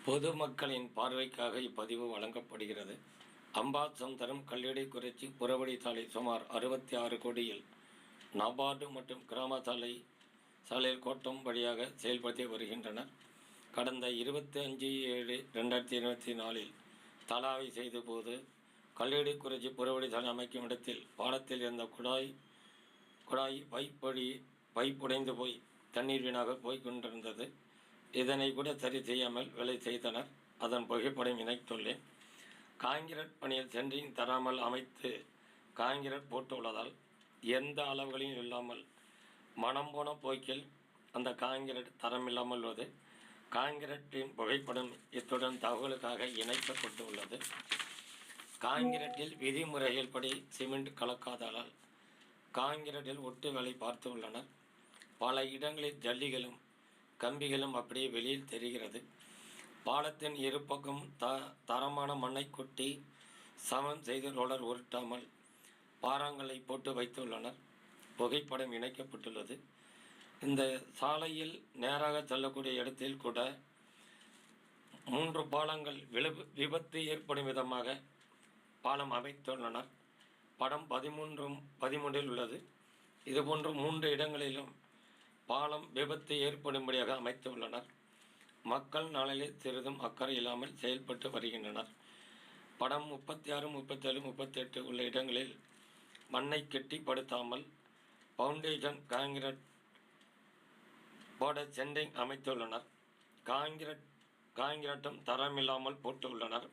பொதுமக்களின் பார்வைக்காக இப்பதிவு வழங்கப்படுகிறது. அம்பாசமுத்திரம் கல்லடிக்குறிச்சி புறவழி சாலை சுமார் 66 கோடியில் நபார்டு மற்றும் கிராம சாலையில் கோட்டம் வழியாக செயல்படுத்தி வருகின்றனர். கடந்த 25/7/2024 தலாவை செய்த போது கல்லடிக்குறிச்சி புறவழி சாலை அமைக்கும் இடத்தில் பாலத்தில் இருந்த குழாய் பைப் உடைந்து போய் தண்ணீர் வீணாக போய்கொண்டிருந்தது. இதனை கூட சரி செய்யாமல் வேலை செய்தனர். அதன் புகைப்படம் இணைத்துள்ளேன். காங்கிரீட் பணியில் சென்ட்ரிங் தராமல் அமைத்து காங்கிரீட் போட்டுள்ளதால் எந்த அளவுகளையும் இல்லாமல் மனம் போன போக்கில் அந்த காங்கிரீட் தரமில்லாமல் உள்ளது. காங்கிரீட்டின் புகைப்படம் இத்துடன் தகவலுக்காக இணைக்கப்பட்டு உள்ளது. காங்கிரீட்டில் விதிமுறைகள் படி சிமெண்ட் கலக்காததால் காங்கிரீட்டில் ஒட்டு வேலை பார்த்து உள்ளனர். பல இடங்களில் ஜல்லிகளும் கம்பிகளும் அப்படியே வெளியில் தெரிகிறது. பாலத்தின் இரு பக்கம் தரமான மண்ணை கொட்டி சமன் செய்து ரோலர் உருட்டாமல் பாறாங்களை போட்டு வைத்துள்ளனர். புகைப்படம் இணைக்கப்பட்டுள்ளது. இந்த சாலையில் நேராக செல்லக்கூடிய இடத்தில் கூட 3 பாலங்கள் விபத்து ஏற்படும் விதமாக பாலம் அமைத்துள்ளனர். படம் 13 உள்ளது. இதுபோன்று 3 இடங்களிலும் பாலம் விபத்து ஏற்படும்படியாக அமைத்துள்ளனர். மக்கள் நலனில் சிறிதும் அக்கறை இல்லாமல் செயல்பட்டு வருகின்றனர். படம் 36, 37, 38 உள்ள இடங்களில் மண்ணை கெட்டிப்படுத்தாமல் பவுண்டேஷன் காங்கிரீட் போட சென்ட்ரிங் அமைத்துள்ளனர். காங்கிரீட்டும் தரமில்லாமல் போட்டு உள்ளனர்.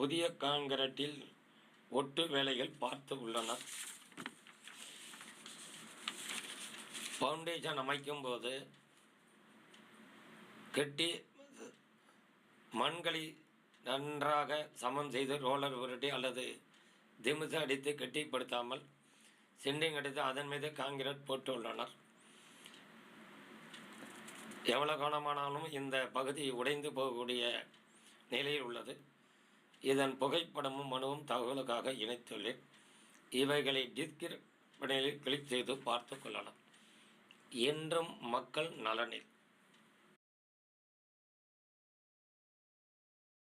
புதிய காங்கிரீட்டில் ஒட்டு வேலைகள் பார்த்து உள்ளனர். பவுண்டேஷன் அமைக்கும் போது கெட்டி மண்களை நன்றாக சமம் செய்து ரோலர் உருட்டி அல்லது திமுசு அடித்து கெட்டிப்படுத்தாமல் சென்ட்ரிங் அடித்து அதன் மீது காங்கிரீட் போட்டு உள்ளனர். எவ்வளவு காலமானாலும் இந்த பகுதி உடைந்து போகக்கூடிய நிலையில் உள்ளது. இதன் புகைப்படமும் மனுவும் தகவலுக்காக இணைத்துள்ளேன். இவைகளை டிஸ்கிரிப்ஷனில் கிளிக் செய்து பார்த்து கொள்ளலாம். என்றும் மக்கள் நலனில்